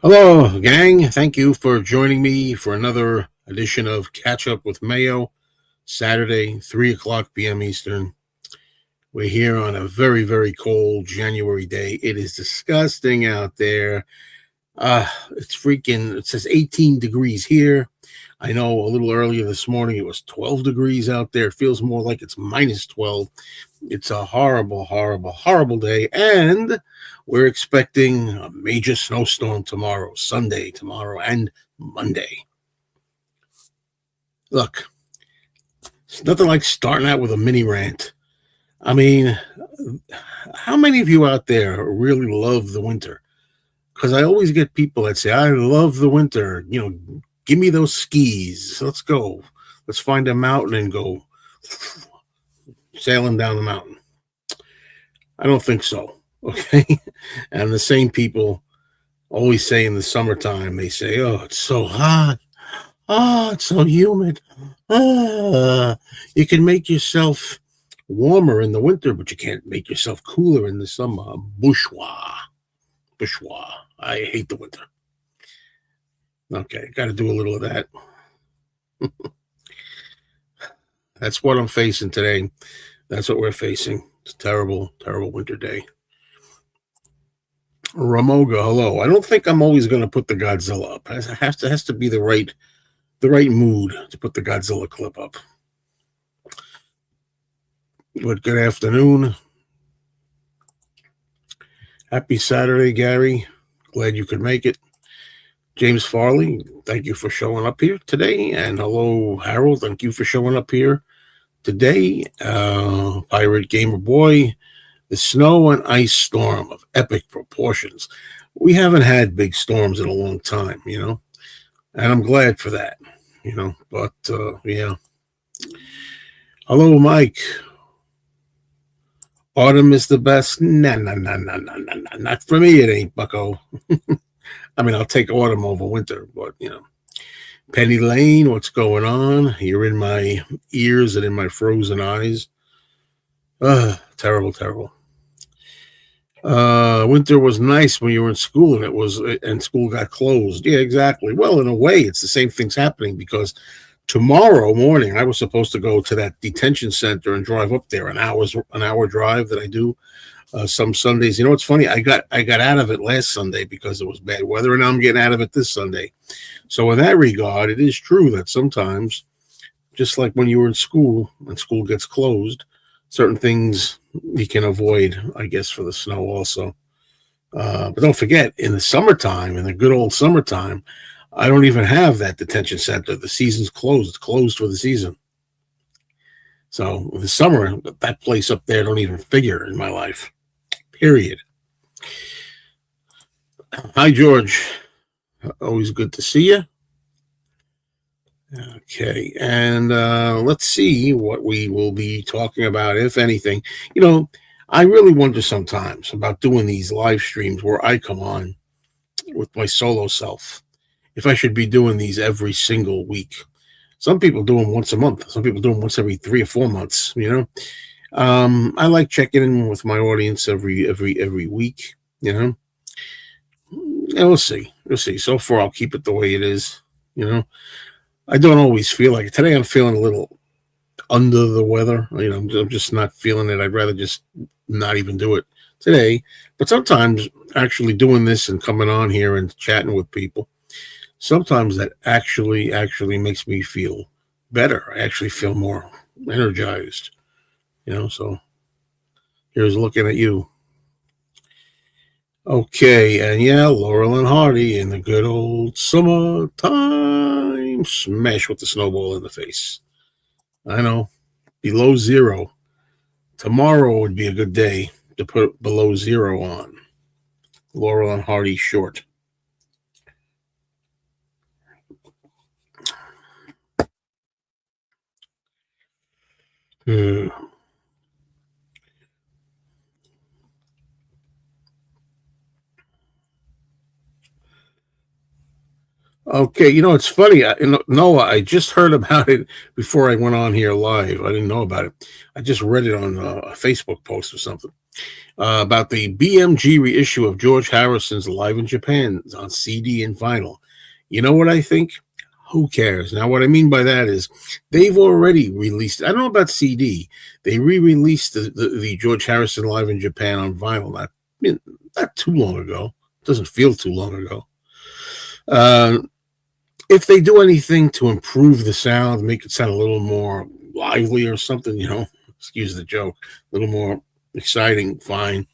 Hello, gang. Thank you for joining me for another edition of Catchup with Mayo, Saturday, 3 o'clock p.m. Eastern. We're here on a very, very cold January day. It is disgusting out there. It's freaking, it says 18 degrees here. I know a little earlier this morning it was 12 degrees out there. It feels more like it's minus 12. It's a horrible, horrible, horrible day. And we're expecting a major snowstorm tomorrow, Sunday, tomorrow, and Monday. Look, it's nothing like starting out with a mini rant. I mean, how many of you out there really love the winter? Because I always get people that say, I love the winter. You know, give me those skis. Let's go. Let's find a mountain and go sailing down the mountain. I don't think so. Okay. And the same people always say in the summertime, they say, oh, it's so hot. Oh, it's so humid. You can make yourself warmer in the winter, but you can't make yourself cooler in the summer. Bourgeois. I hate the winter. Okay, got to do a little of that. That's what I'm facing today. That's what we're facing. It's a terrible, terrible winter day. Ramoga, hello. I don't think I'm always going to put the Godzilla up. It has to be the right mood to put the Godzilla clip up. But good afternoon. Happy Saturday, Gary. Glad you could make it. James Farley, thank you for showing up here today. And hello, Harold. Thank you for showing up here today. Pirate Gamer Boy, the snow and ice storm of epic proportions. We haven't had big storms in a long time, you know, and I'm glad for that, you know, but yeah. Hello, Mike. Autumn is the best. Nah. Not for me, it ain't, bucko. I mean, I'll take autumn over winter, but, you know. Penny Lane, what's going on? You're in my ears and in my frozen eyes. Terrible, terrible. Winter was nice when you were in school and school got closed. Yeah, exactly. Well, in a way, it's the same thing's happening because tomorrow morning I was supposed to go to that detention center and drive up there an hour drive that I do some Sundays. You know, it's funny. I got out of it last Sunday because it was bad weather, and now I'm getting out of it this Sunday. So in that regard, it is true that sometimes, just like when you were in school and school gets closed, certain things you can avoid, I guess, for the snow also. But don't forget, in the summertime, in the good old summertime, I don't even have that detention center. The season's closed. It's closed for the season. So in the summer, that place up there don't even figure in my life. Period. Hi, George. Always good to see you. Okay, and let's see what we will be talking about, if anything. You know, I really wonder sometimes about doing these live streams where I come on with my solo self, if I should be doing these every single week. Some people do them once a month. Some people do them once every 3 or 4 months, you know. I like checking in with my audience every week, you know. And we'll see. So far, I'll keep it the way it is, you know. I don't always feel like it. Today I'm feeling a little under the weather. You know, I'm just not feeling it. I'd rather just not even do it today. But sometimes actually doing this and coming on here and chatting with people, sometimes that actually makes me feel better. I actually feel more energized, you know. So here's looking at you. Okay, and yeah, Laurel and Hardy in the good old summertime. Smash with the snowball in the face. I know, below zero. Tomorrow would be a good day to put below zero on. Laurel and Hardy short. Okay, you know, it's funny. Noah, I just heard about it before I went on here live. I didn't know about it. I just read it on a Facebook post or something. about the BMG reissue of George Harrison's Live in Japan on CD and vinyl. You know what I think? Who cares? Now, what I mean by that is they've already released, I don't know about CD, they re-released the George Harrison Live in Japan on vinyl not too long ago. It doesn't feel too long ago. If they do anything to improve the sound, make it sound a little more lively or something, excuse the joke, a little more exciting, fine.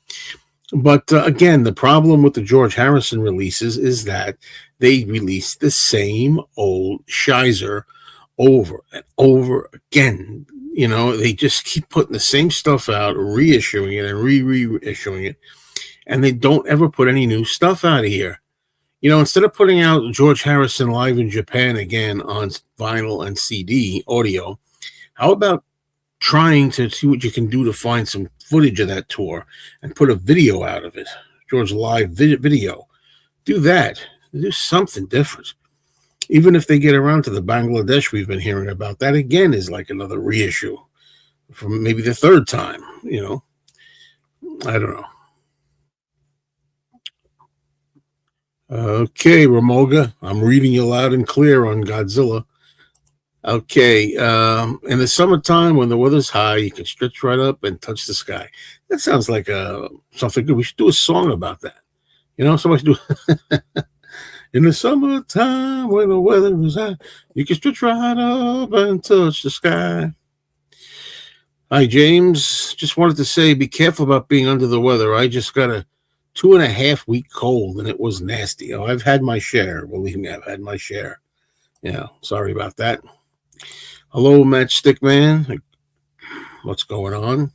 But again, the problem with the George Harrison releases is that they release the same old shizer over and over again. They just keep putting the same stuff out, reissuing it and reissuing it, and they don't ever put any new stuff out of here. Instead of putting out George Harrison Live in Japan again on vinyl and CD audio, how about trying to see what you can do to find some footage of that tour and put a video out of it? George Live video. Do that. Do something different. Even if they get around to the Bangladesh we've been hearing about, that again is like another reissue from maybe the third time, I don't know. Okay, Ramoga, I'm reading you loud and clear on Godzilla. Okay, in the summertime when the weather's high, you can stretch right up and touch the sky. That sounds like something good. We should do a song about that. Somebody should do. In the summertime when the weather is high, you can stretch right up and touch the sky. Hi, James. Just wanted to say, be careful about being under the weather. I just got a 2.5-week cold, and it was nasty. Oh, I've had my share. Believe me, I've had my share. Yeah, sorry about that. Hello, Matchstick Man. What's going on?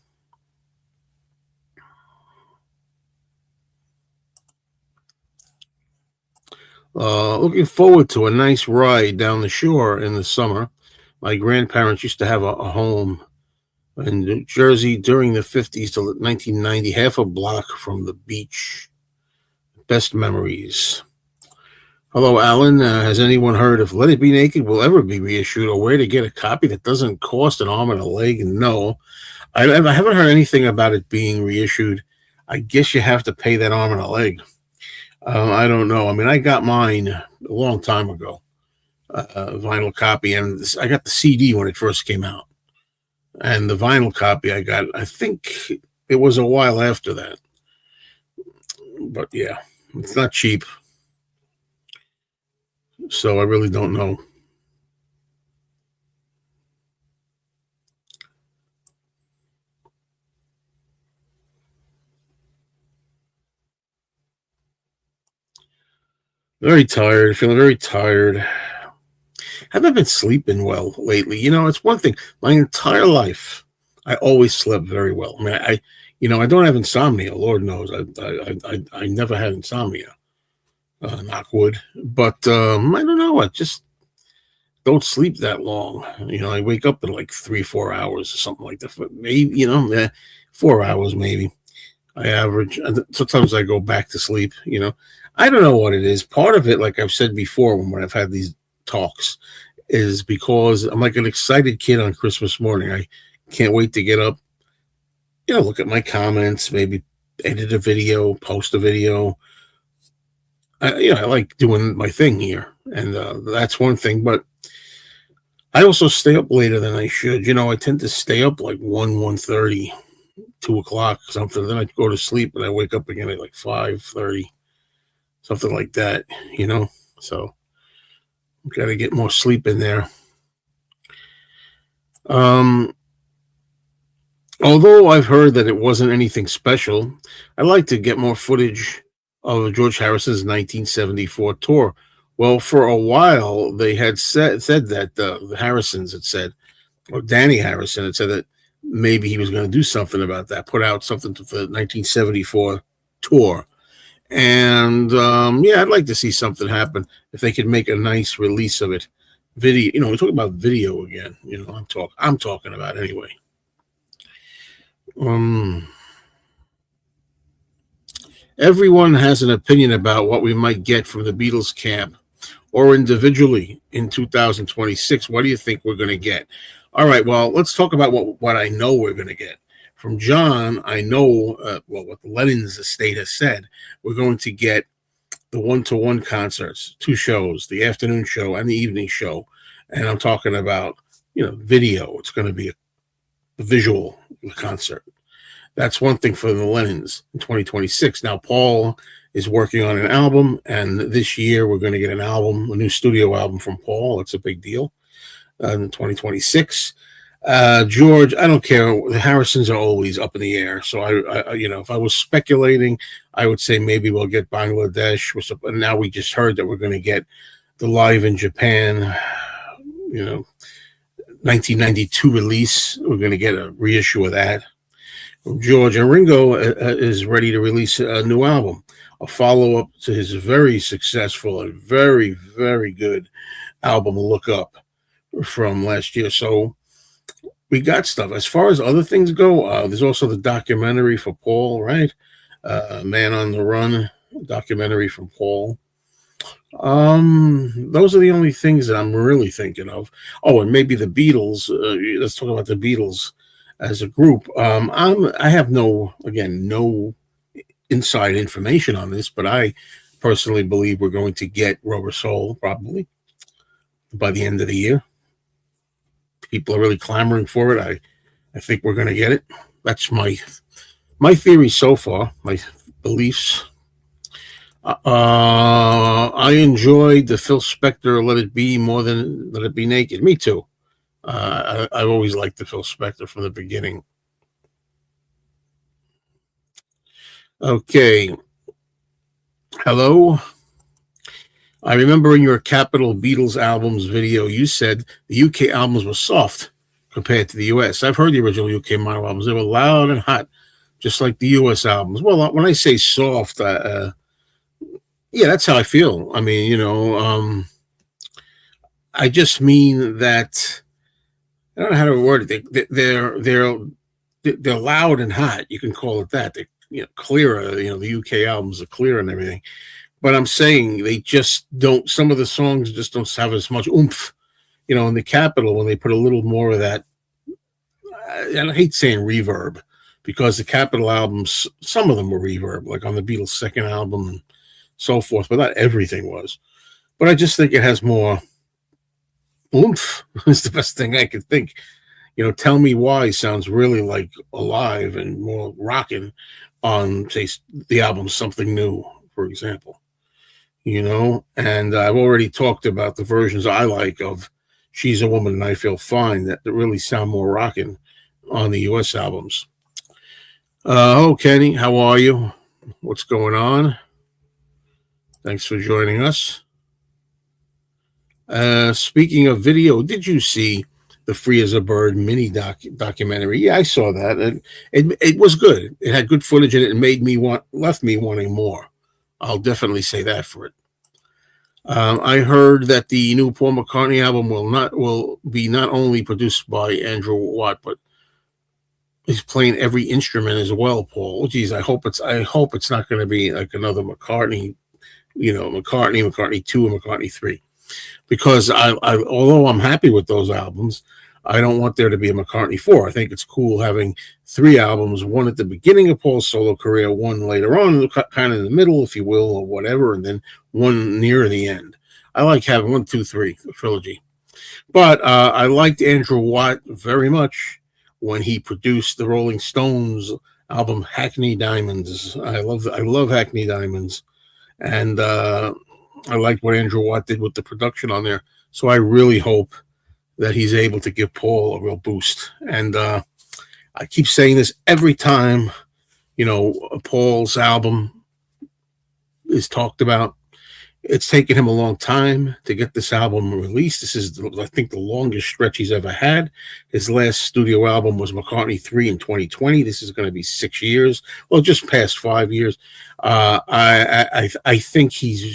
Looking forward to a nice ride down the shore in the summer. My grandparents used to have a home in New Jersey during the 50s to 1990, half a block from the beach. Best memories. Hello, Alan. Has anyone heard if Let It Be Naked will ever be reissued, or where to get a copy that doesn't cost an arm and a leg? No. I haven't heard anything about it being reissued. I guess you have to pay that arm and a leg. I don't know. I mean, I got mine a long time ago, vinyl copy, and I got the CD when it first came out. And the vinyl copy I got, I think it was a while after that. But yeah, it's not cheap. So I really don't know. Very tired, feeling very tired. Haven't been sleeping well lately. It's one thing. My entire life, I always slept very well. I mean, I don't have insomnia. Lord knows, I never had insomnia. Knock wood. But I don't know. I just don't sleep that long. I wake up in like 3-4 hours or something like that. Maybe 4 hours maybe. I average. Sometimes I go back to sleep. I don't know what it is. Part of it, like I've said before, when I've had these talks, is because I'm like an excited kid on Christmas morning. I can't wait to get up, look at my comments, maybe edit a video, post a video. I like doing my thing here, and that's one thing. But I also stay up later than I should. I tend to stay up like 1:30, 2 o'clock, something. Then I go to sleep, and I wake up again at like 5:30, something like that. So got to get more sleep in there. Although I've heard that it wasn't anything special, I'd like to get more footage of George Harrison's 1974 tour. Well, for a while, they had said that the Harrisons had said, or Danny Harrison had said that maybe he was going to do something about that, put out something for the 1974 tour. And I'd like to see something happen if they could make a nice release of it. Video, we're talking about video again. I'm talking about anyway. Everyone has an opinion about what we might get from the Beatles camp or individually in 2026. What do you think we're going to get? All right, well, let's talk about what I know we're going to get From John, I know what the Lennon's estate has said. We're going to get the one-to-one concerts, 2 shows, the afternoon show and the evening show. And I'm talking about, video. It's going to be a visual concert. That's one thing for the Lennons in 2026. Now, Paul is working on an album, and this year we're going to get an album, a new studio album from Paul. It's a big deal in 2026. George, I don't care. The Harrisons are always up in the air. So I if I was speculating, I would say maybe we'll get Bangladesh. And now we just heard that we're going to get the Live in Japan, 1992 release. We're going to get a reissue of that. George, and Ringo is ready to release a new album, a follow-up to his very successful and very, very good album, Look Up, from last year. So we got stuff. As far as other things go, there's also the documentary for Paul, right? Man on the Run documentary from Paul. Those are the only things that I'm really thinking of. Oh, and maybe the Beatles. Let's talk about the Beatles as a group. I have no inside information on this, but I personally believe we're going to get Rubber Soul probably by the end of the year. People are really clamoring for it. I think we're going to get it. That's my theory so far, my beliefs. I enjoyed the Phil Spector Let It Be more than Let It Be Naked. Me too. I've always liked the Phil Spector from the beginning. Okay. Hello. I remember in your Capitol Beatles albums video, you said the UK albums were soft compared to the US. I've heard the original UK mono albums. They were loud and hot, just like the US albums. Well, when I say soft, yeah, that's how I feel. I mean, I just mean that, I don't know how to word it. They're loud and hot. You can call it that. They're clearer. The UK albums are clear and everything. But I'm saying they just don't. Some of the songs just don't have as much oomph. In the Capitol, when they put a little more of that. And I hate saying reverb, because the Capitol albums, some of them were reverb, like on the Beatles' second album and so forth. But not everything was. But I just think it has more oomph. It's the best thing I could think. Tell Me Why sounds really like alive and more rocking on, say, the album Something New, for example. And I've already talked about the versions I like of She's a Woman and I Feel Fine that really sound more rocking on the US albums. Kenny, how are you? What's going on? Thanks for joining us. Speaking of video, did you see the Free as a Bird mini documentary? Yeah, I saw that. It was good. It had good footage in it and left me wanting more. I'll definitely say that for it. I heard that the new Paul McCartney album will be not only produced by Andrew Watt, but he's playing every instrument as well, Paul. Oh, geez, I hope it's not going to be like another McCartney, McCartney 2 and McCartney 3. Because although I'm happy with those albums, I don't want there to be a McCartney 4. I think it's cool having 3 albums, one at the beginning of Paul's solo career, one later on, kind of in the middle, if you will, or whatever, and then one near the end. I like having 1, 2, 3, a trilogy. But I liked Andrew Watt very much when he produced the Rolling Stones album Hackney Diamonds. I love Hackney Diamonds. And I liked what Andrew Watt did with the production on there. So I really hope that he's able to give Paul a real boost. And I keep saying this every time, Paul's album is talked about. It's taken him a long time to get this album released. This is, I think, the longest stretch he's ever had. His last studio album was McCartney 3 in 2020. This is going to be 6 years. Well, just past 5 years. I think he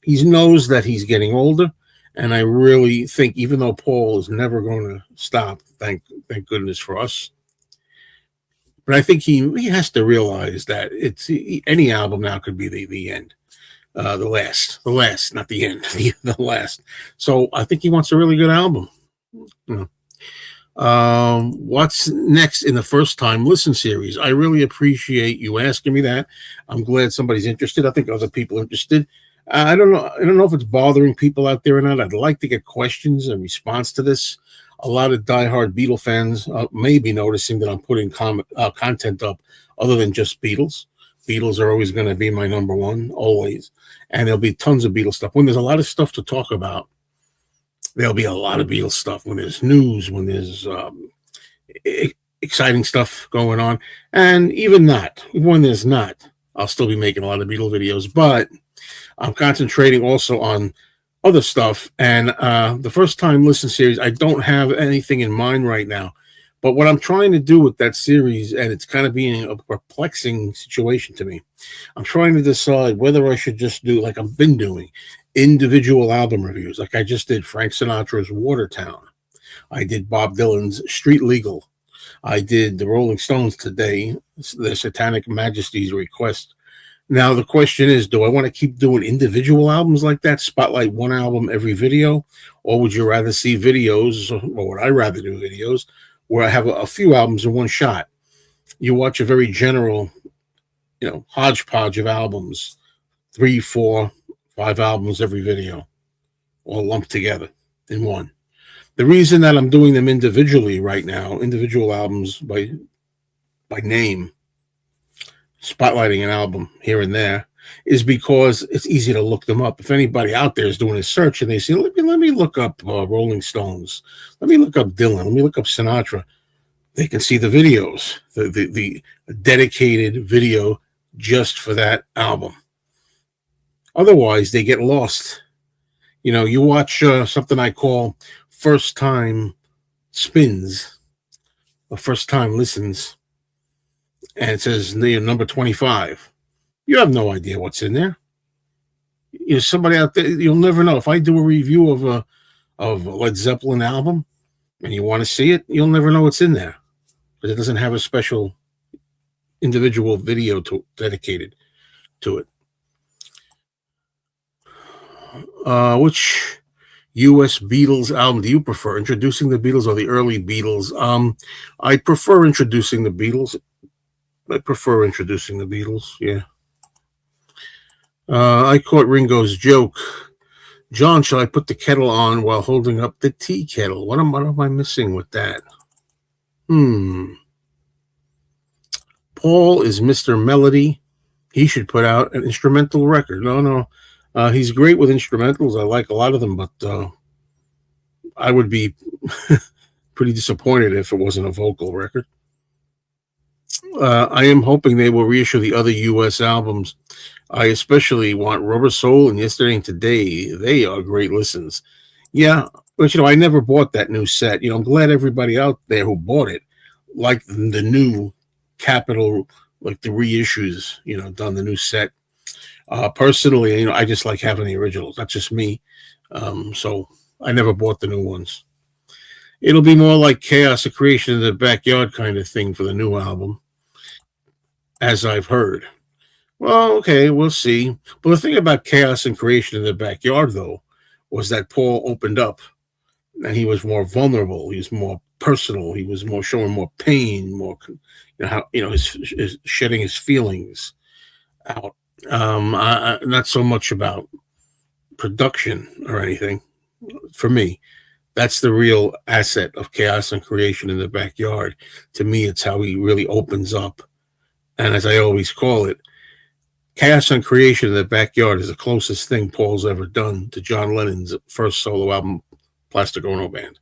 knows that he's getting older, and I really think, even though Paul is never going to stop, thank goodness for us, but I think he has to realize that any album now could be the end, the last, not the end, the last. So I think he wants a really good album. What's next in the first time listen series? I really appreciate you asking me that. I'm glad somebody's interested. I think other people are interested. I don't know. I don't know if it's bothering people out there or not. I'd like to get questions in response to this. A lot of diehard Beatle fans may be noticing that I'm putting content up other than just Beatles. Beatles are always going to be my number one, always. And there'll be tons of Beatles stuff. When there's a lot of stuff to talk about, there'll be a lot of Beatles stuff. When there's news, when there's exciting stuff going on. And even not, when there's not, I'll still be making a lot of Beatle videos. But I'm concentrating also on other stuff. And the first time listen series, I don't have anything in mind right now. But what I'm trying to do with that series, and it's kind of being a perplexing situation to me, I'm trying to decide whether I should just do, like I've been doing, individual album reviews. Like I just did Frank Sinatra's Watertown. I did Bob Dylan's Street Legal. I did the Rolling Stones today, the Satanic Majesty's Request. Now, the question is, do I want to keep doing individual albums like that, spotlight one album every video? Or would you rather see videos, or would I rather do videos, where I have a few albums in one shot? You watch a very general, hodgepodge of albums, 3, 4, 5 albums every video, all lumped together in one. The reason that I'm doing them individually right now, individual albums by name, spotlighting an album here and there, is because it's easy to look them up. If anybody out there is doing a search and they say, let me look up Rolling Stones, let me look up Dylan, let me look up Sinatra, they can see the videos, the dedicated video just for that album. Otherwise, they get lost. You watch something I call first time spins, or first time listens, and it says number 25. You have no idea what's in there. Somebody out there, you'll never know. If I do a review of a Led Zeppelin album and you want to see it, you'll never know what's in there, because it doesn't have a special individual video dedicated to it. Which U.S. Beatles album do you prefer? Introducing the Beatles or the early Beatles? I prefer introducing the Beatles. Yeah. I caught Ringo's joke. John, shall I put the kettle on while holding up the tea kettle? What am I missing with that? Paul is Mr. Melody. He should put out an instrumental record. No. He's great with instrumentals. I like a lot of them, but I would be pretty disappointed if it wasn't a vocal record. I am hoping they will reissue the other U.S. albums. I especially want Rubber Soul and Yesterday and Today. They are great listens. Yeah, but I never bought that new set. I'm glad everybody out there who bought it liked the new Capitol, like the reissues, done the new set. Personally, I just like having the originals. That's just me. So I never bought the new ones. It'll be more like Chaos of Creation in the Backyard kind of thing for the new album, as I've heard. Well, okay, we'll see. But the thing about Chaos and Creation in the Backyard, though, was that Paul opened up and he was more vulnerable. He was more personal. He was more showing more pain, more, his shedding his feelings out. Not so much about production or anything. For me, that's the real asset of Chaos and Creation in the Backyard. To me, it's how he really opens up. And as I always call it, Chaos and Creation in the Backyard is the closest thing Paul's ever done to John Lennon's first solo album, Plastic Ono Band.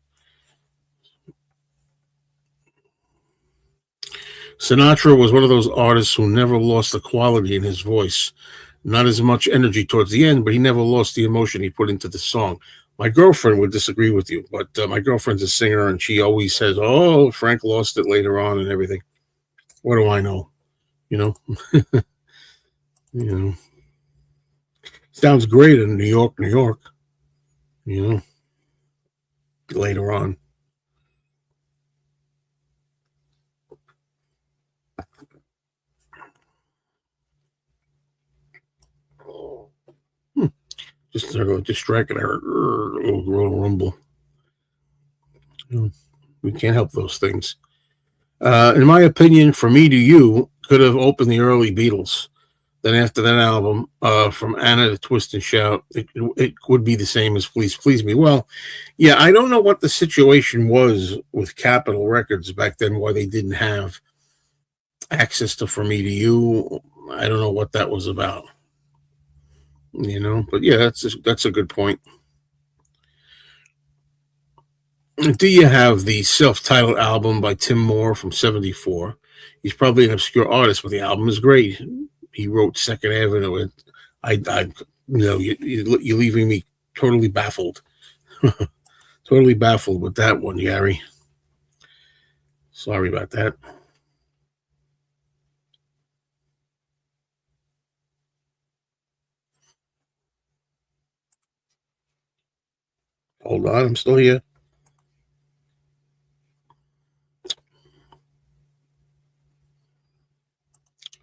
Sinatra was one of those artists who never lost the quality in his voice. Not as much energy towards the end, but he never lost the emotion he put into the song. My girlfriend would disagree with you, but my girlfriend's a singer, and she always says, "Oh, Frank lost it later on and everything." What do I know? Sounds great in New York, later on. Just distracted. I heard a little rumble. We can't help those things. In my opinion, From Me to You could have opened the early Beatles. Then after that album, From Anna to Twist and Shout, it would be the same as Please Please Me. Well, yeah, I don't know what the situation was with Capitol Records back then, why they didn't have access to From Me to You. I don't know what that was about, but yeah, that's a good point. Do you have the self-titled album by Tim Moore from '74? He's probably an obscure artist, but the album is great. He wrote Second Avenue. And you're leaving me totally baffled, totally baffled with that one, Gary. Sorry about that. Hold on, I'm still here.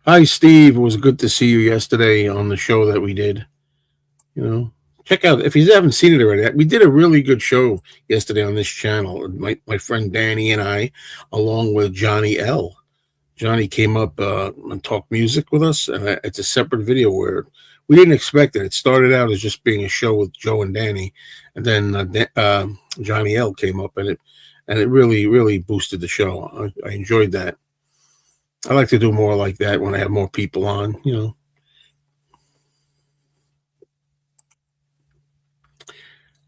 Hi, Steve. It was good to see you yesterday on the show that we did. Check out, if you haven't seen it already, we did a really good show yesterday on this channel. My friend Danny and I, along with Johnny L. Johnny came up and talked music with us, and it's a separate video where we didn't expect it. It started out as just being a show with Joe and Danny, and then Johnny L came up, and it really, really boosted the show. I enjoyed that. I like to do more like that when I have more people on,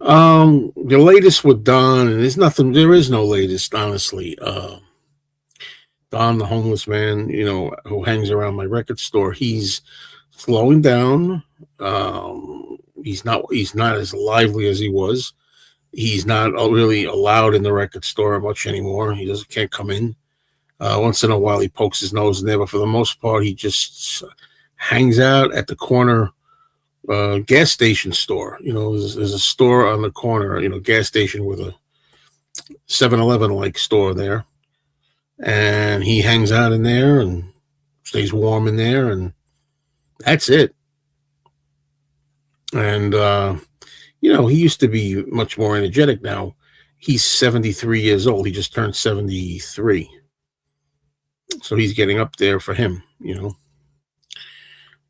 The latest with Don, and there is no latest, honestly. Don, the homeless man, who hangs around my record store, he's slowing down. He's not as lively as he was. He's not really allowed in the record store much anymore. Can't come in. Once in a while, he pokes his nose in there, but for the most part, he just hangs out at the corner gas station store. There's a store on the corner, gas station with a 7-Eleven like store there. And he hangs out in there and stays warm in there, and that's it. And, he used to be much more energetic. Now he's 73 years old. He just turned 73. So he's getting up there for him,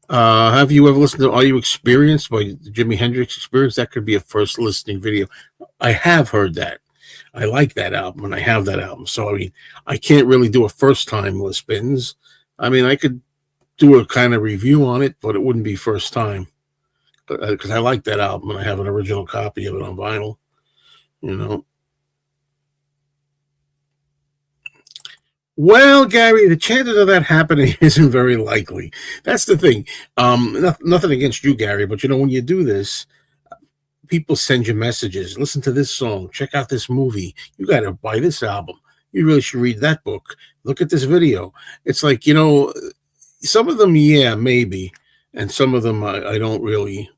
Have you ever listened to Are You Experienced by Jimi Hendrix Experience? That could be a first listening video. I have heard that. I like that album, and I have that album. So, I can't really do a first-time listens. I could do a kind of review on it, but it wouldn't be first time. Because I like that album, and I have an original copy of it on vinyl, Well, Gary, the chances of that happening isn't very likely. That's the thing. Nothing against you, Gary, but when you do this, people send you messages. Listen to this song. Check out this movie. You got to buy this album. You really should read that book. Look at this video. It's like, some of them, yeah, maybe. And some of them I don't really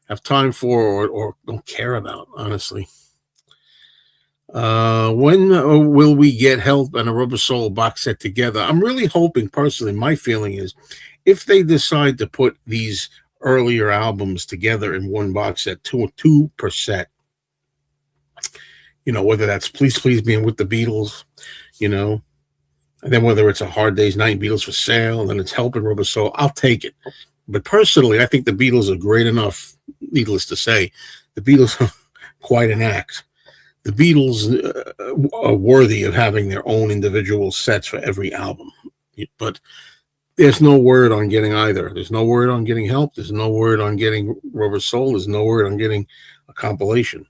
have time for or don't care about, honestly. When will we get Help and a Rubber Soul box set together? I'm really hoping, personally, my feeling is if they decide to put these earlier albums together in one box set, two per set, whether that's Please Please Me with the Beatles, and then whether it's A Hard Day's Night, Beatles for Sale, and then it's Help and Rubber Soul, I'll take it. But personally, I think the Beatles are great enough, needless to say. The Beatles are quite an act. The Beatles are worthy of having their own individual sets for every album. But there's no word on getting either. There's no word on getting Help. There's no word on getting Rubber Soul. There's no word on getting a compilation.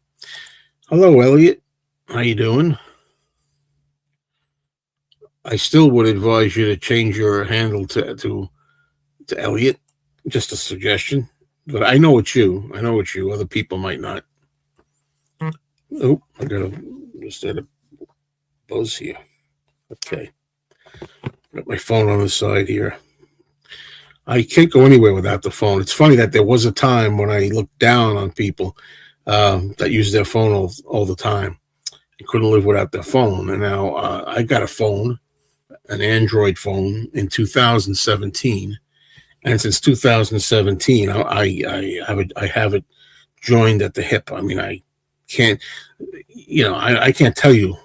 Hello, Elliot. How you doing? I still would advise you to change your handle to Elliot. Just a suggestion. But I know it's you. Other people might not. Oh, I just had a buzz here. Okay. Got my phone on the side here. I can't go anywhere without the phone. It's funny that there was a time when I looked down on people that use their phone all the time. I couldn't live without their phone. And now I got a phone, an Android phone, in 2017. And since 2017, I have it joined at the hip. can't, I can't tell you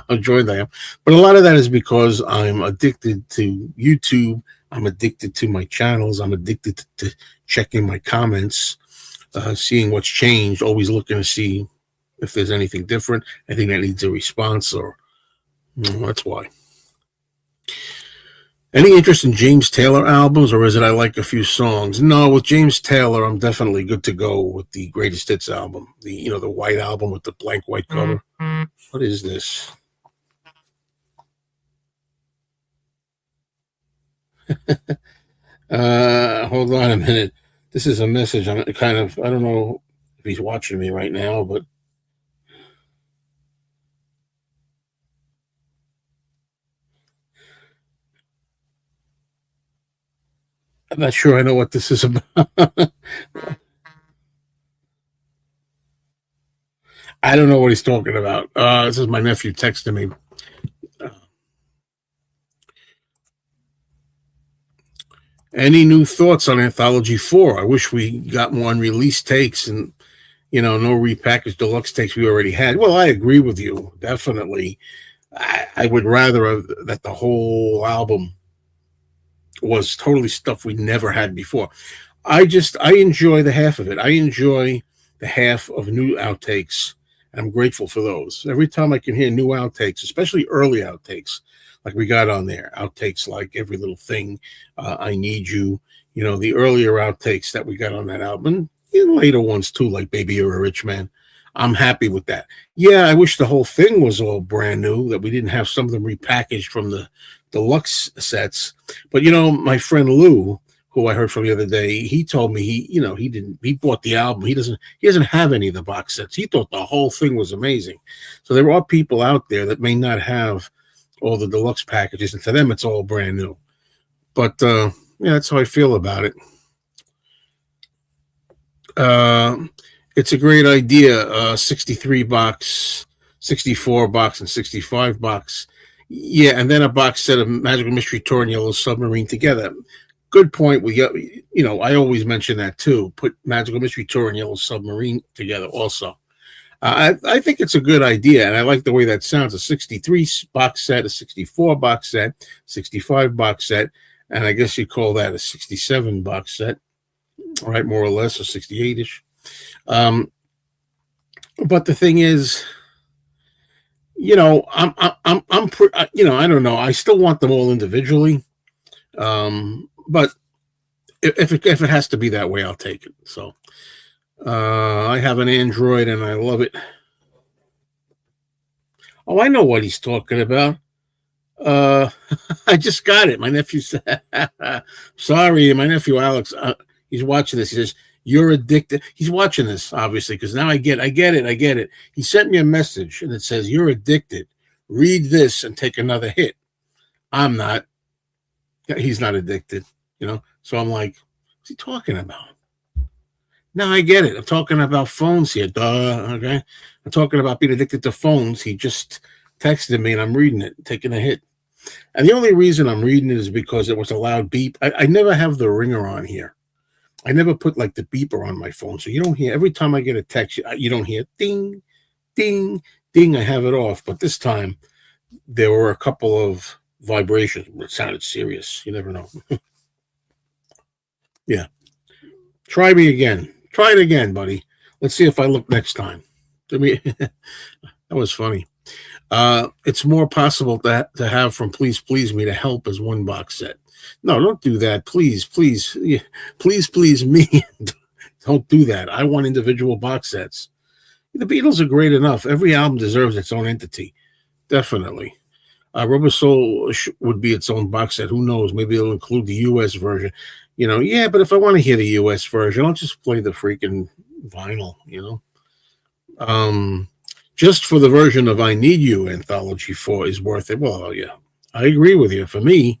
how joined I am. But a lot of that is because I'm addicted to YouTube. I'm addicted to my channels. I'm addicted to checking my comments, seeing what's changed, always looking to see if there's anything different, anything that needs a response, or that's why. Any interest in James Taylor albums, or is it I like a few songs? No, with James Taylor, I'm definitely good to go with the Greatest Hits album, the white album with the blank white cover. What is this? Hold on a minute. This is a message. I don't know if he's watching me right now, but I'm not sure I know what this is about. I don't know what he's talking about. This is my nephew texting me. Any new thoughts on Anthology 4? I wish we got more unreleased takes and, no repackaged deluxe takes we already had. Well, I agree with you. Definitely. I would rather that the whole album was totally stuff we never had before. I enjoy the half of it. I enjoy the half of new outtakes. I'm grateful for those. Every time I can hear new outtakes, especially early outtakes, like we got on there, outtakes like Every Little Thing, I Need You, the earlier outtakes that we got on that album, and later ones too, like Baby You're a Rich Man. I'm happy with that. Yeah, I wish the whole thing was all brand new, that we didn't have some of them repackaged from the deluxe sets. But my friend Lou, who I heard from the other day, he told me he bought the album. He doesn't have any of the box sets. He thought the whole thing was amazing. So there are people out there that may not have all the deluxe packages, and to them it's all brand new. But that's how I feel about it. It's a great idea. 63 box, 64 box, and 65 box. Yeah, and then a box set of Magical Mystery Tour and Yellow Submarine together. Good point. I always mention that too. Put Magical Mystery Tour and Yellow Submarine together also. I think it's a good idea, and I like the way that sounds. A 63 box set, a 64 box set, 65 box set, and I guess you call that a 67 box set, right? More or less, or 68-ish. But the thing is, I don't know. I still want them all individually, but if it has to be that way, I'll take it. So I have an Android and I love it. Oh, I know what he's talking about. I just got it. My nephew said, sorry, my nephew Alex, he's watching this. He says, you're addicted. He's watching this, obviously, because now I get it. He sent me a message and it says, you're addicted. Read this and take another hit. I'm not. He's not addicted, So I'm like, what's he talking about? Now I get it. I'm talking about phones here. Duh. Okay. I'm talking about being addicted to phones. He just texted me and I'm reading it, taking a hit. And the only reason I'm reading it is because it was a loud beep. I never have the ringer on here. I never put like the beeper on my phone. So you don't hear, every time I get a text, you don't hear ding, ding, ding. I have it off. But this time there were a couple of vibrations. It sounded serious. You never know. Yeah. Try me again. Try it again, buddy. Let's see if I look next time. That was funny. It's more possible to have from Please Please Me to Help as one box set. No, don't do that. Please, please, please me. Don't do that. I want individual box sets. The Beatles are great enough. Every album deserves its own entity. Definitely. Rubber Soul would be its own box set. Who knows? Maybe it'll include the U.S. version. Yeah, but if I want to hear the U.S. version, I'll just play the freaking vinyl, Just for the version of I Need You Anthology 4 is worth it. Well, yeah, I agree with you. For me,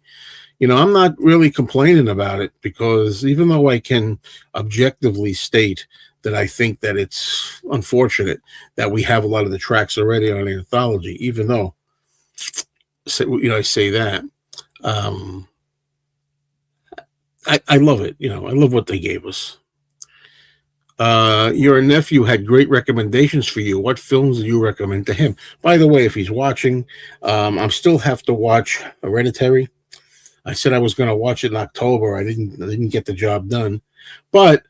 I'm not really complaining about it because even though I can objectively state that I think that it's unfortunate that we have a lot of the tracks already on Anthology, even though, I say that, I love it. I love what they gave us. Your nephew had great recommendations for you. What films do you recommend to him? By the way, if he's watching, I still have to watch Hereditary. I said I was going to watch it in October. I didn't get the job done, but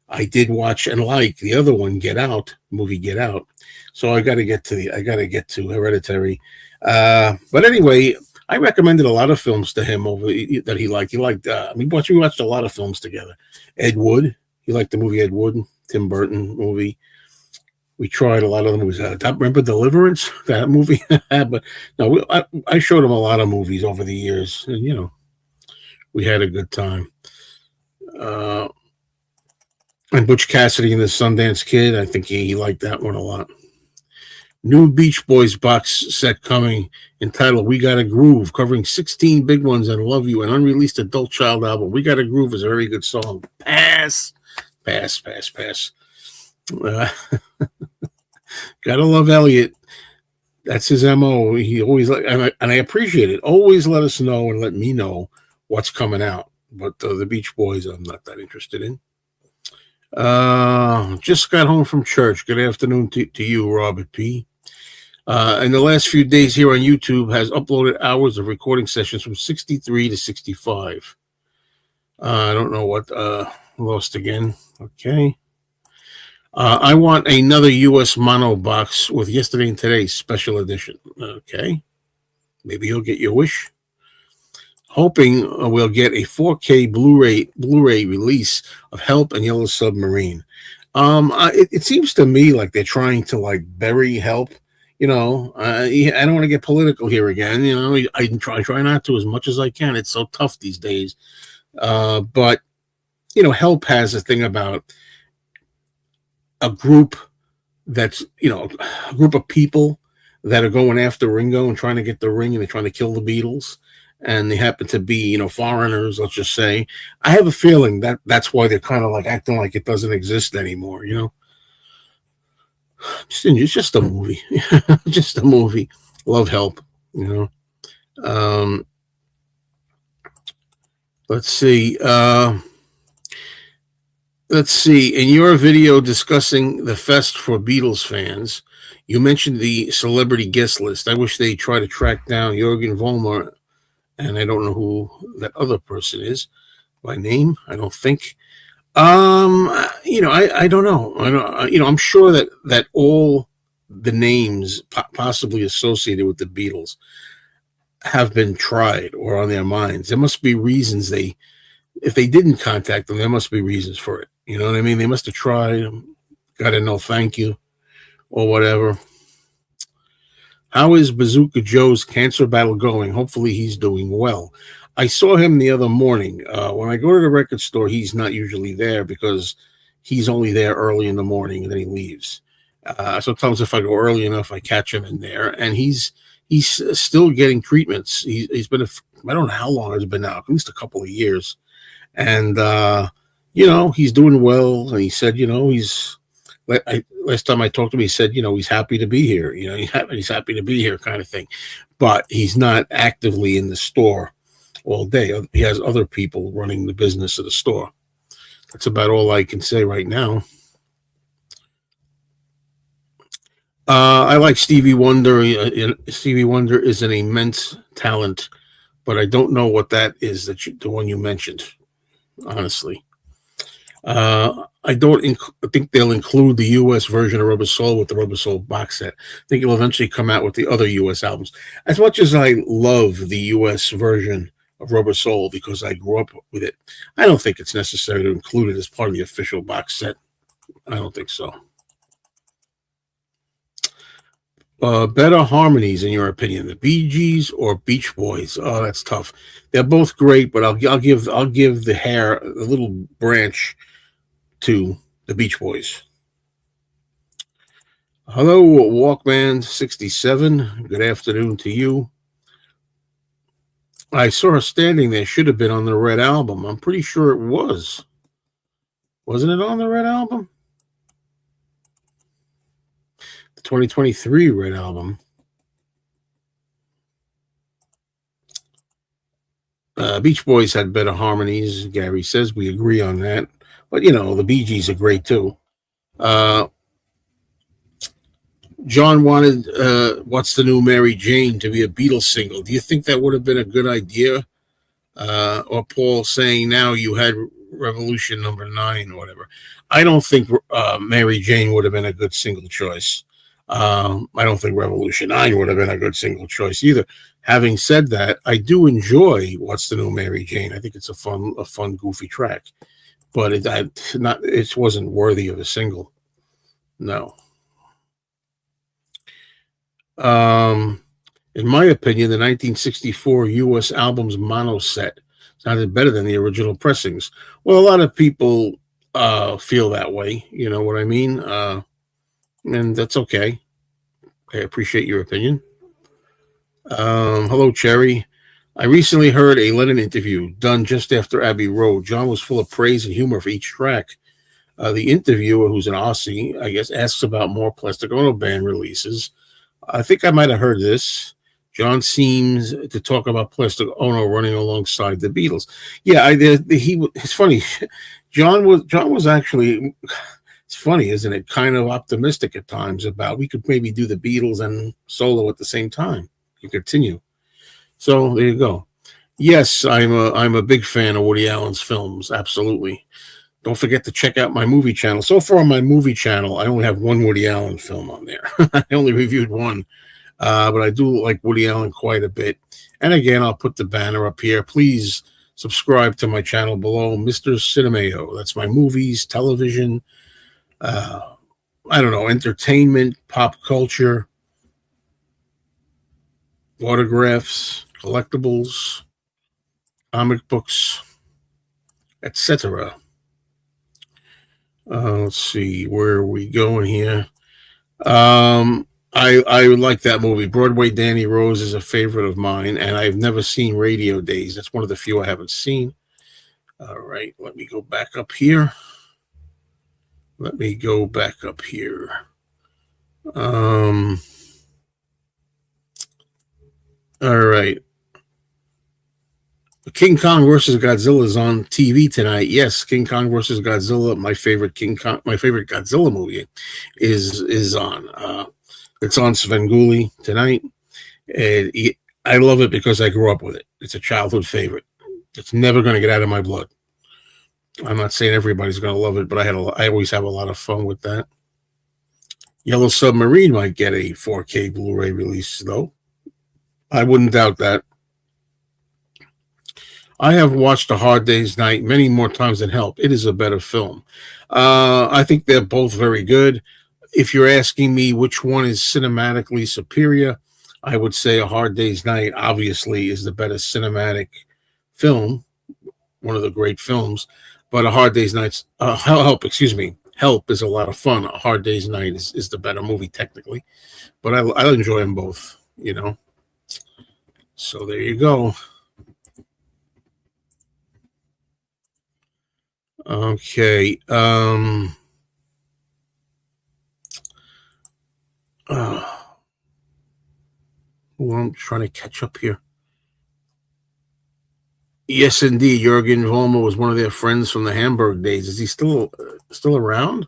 I did watch and like the other one, Get Out, movie Get Out. So I got to get to Hereditary. But anyway, I recommended a lot of films to him over that he liked. He liked. We watched a lot of films together. Ed Wood. He liked the movie Ed Wood, Tim Burton movie. We tried a lot of the movies. Remember Deliverance, that movie? But no, I showed him a lot of movies over the years, and we had a good time. Uh, and Butch Cassidy and the Sundance Kid, I think he liked that one a lot. New Beach Boys box set coming entitled We Got a Groove, covering 16 big ones and Love You, an unreleased adult child album. We Got a Groove is a very good song. Pass. Pass, pass, pass. Gotta love Elliot. That's his MO. He always and I appreciate it. Always let us know and let me know what's coming out. But the Beach Boys, I'm not that interested in. Just got home from church. Good afternoon to you, Robert P. In the last few days here on YouTube has uploaded hours of recording sessions from 63 to 65. I don't know what lost again. Okay. I want another U.S. mono box with yesterday and today's special edition. Okay. Maybe you'll get your wish. Hoping we'll get a 4K Blu-ray release of Help and Yellow Submarine. It seems to me like they're trying to bury Help. I don't want to get political here again. I try not to as much as I can. It's so tough these days. But Help has a thing about a group that's a group of people that are going after Ringo and trying to get the ring, and they're trying to kill the Beatles, and they happen to be foreigners, let's just say. I have a feeling that that's why they're kind of acting like it doesn't exist anymore. It's just a movie. Just a movie. Love Help. Let's see. Let's see. In your video discussing the fest for Beatles fans, you mentioned the celebrity guest list. I wish they try to track down Jürgen Vollmer, and I don't know who that other person is by name. I don't think. I don't know. I'm sure that all the names possibly associated with the Beatles have been tried or on their minds. There must be reasons if they didn't contact them, there must be reasons for it. You know what I mean? They must have tried, got a no thank you or whatever. How is Bazooka Joe's cancer battle going? Hopefully he's doing well. I saw him the other morning. When I go to the record store, he's not usually there because he's only there early in the morning and then he leaves. Sometimes if I go early enough, I catch him in there, and he's still getting treatments. He's been, I don't know how long it's been now, at least a couple of years. And, he's doing well. And he said, last time I talked to him, he said, he's happy to be here. He's happy to be here kind of thing. But he's not actively in the store all day. He has other people running the business of the store. That's about all I can say right now. I like Stevie Wonder. Stevie Wonder is an immense talent, but I don't know what that is, the one you mentioned, honestly. I don't think they'll include the U.S. version of Rubber Soul with the Rubber Soul box set. I think it'll eventually come out with the other U.S. albums. As much as I love the U.S. version of Rubber Soul because I grew up with it, I don't think it's necessary to include it as part of the official box set. I don't think so. Better harmonies, in your opinion, the Bee Gees or Beach Boys? Oh, that's tough. They're both great, but I'll give the hair a little branch to the Beach Boys. Hello, Walkman 67. Good afternoon to you. I saw her standing there. Should have been on the Red Album. I'm pretty sure it was. Wasn't it on the Red Album? 2023 Red Album. Beach Boys had better harmonies, Gary says. We agree on that. But, the Bee Gees are great, too. Uh, John wanted "What's the New Mary Jane" to be a Beatles single. Do you think that would have been a good idea? Or Paul saying now you had Revolution number 9 or whatever. I don't think Mary Jane would have been a good single choice. I don't think Revolution 9 would have been a good single choice either. Having said that, I do enjoy "What's the New Mary Jane." I think it's a fun, goofy track, but it wasn't worthy of a single. No. Um, in my opinion, the 1964 U.S. album's mono set sounded better than the original pressings. Well, a lot of people feel that way. You know what I mean? And that's okay. I appreciate your opinion. Hello, Cherry. I recently heard a Lennon interview done just after Abbey Road. John was full of praise and humor for each track. The interviewer, who's an Aussie, I guess, asks about more Plastic Ono Band releases. I think I might have heard this. John seems to talk about Plastic Ono running alongside the Beatles. Yeah, it's funny. John was actually. It's funny, isn't it? Kind of optimistic at times about we could maybe do the Beatles and solo at the same time. You continue. So there you go. Yes, I'm a big fan of Woody Allen's films. Absolutely. Don't forget to check out my movie channel. So far on my movie channel, I only have one Woody Allen film on there. I only reviewed one, but I do like Woody Allen quite a bit. And again, I'll put the banner up here. Please subscribe to my channel below, Mr. Cinemayo. That's my movies, television, I don't know, entertainment, pop culture, autographs, collectibles, comic books, etc. Let's see, where are we going here? I like that movie. Broadway Danny Rose is a favorite of mine, and I've never seen Radio Days. That's one of the few I haven't seen. All right, let me go back up here. Um, all right. King Kong versus Godzilla is on TV tonight. Yes, King Kong versus Godzilla, my favorite Godzilla movie, is on. It's on Svengoolie tonight, and I love it because I grew up with it. It's a childhood favorite. It's never going to get out of my blood. I'm not saying everybody's going to love it, but I always have a lot of fun with that. Yellow Submarine might get a 4K Blu-ray release, though. I wouldn't doubt that. I have watched A Hard Day's Night many more times than Help. It is a better film. I think they're both very good. If you're asking me which one is cinematically superior, I would say A Hard Day's Night obviously is the better cinematic film, one of the great films. But A Hard Day's Night, Help is a lot of fun. A Hard Day's Night is the better movie technically, but I enjoy them both, you know. So there you go. Okay. I'm trying to catch up here. Yes, indeed. Jurgen Vollmer was one of their friends from the Hamburg days. Is he still around?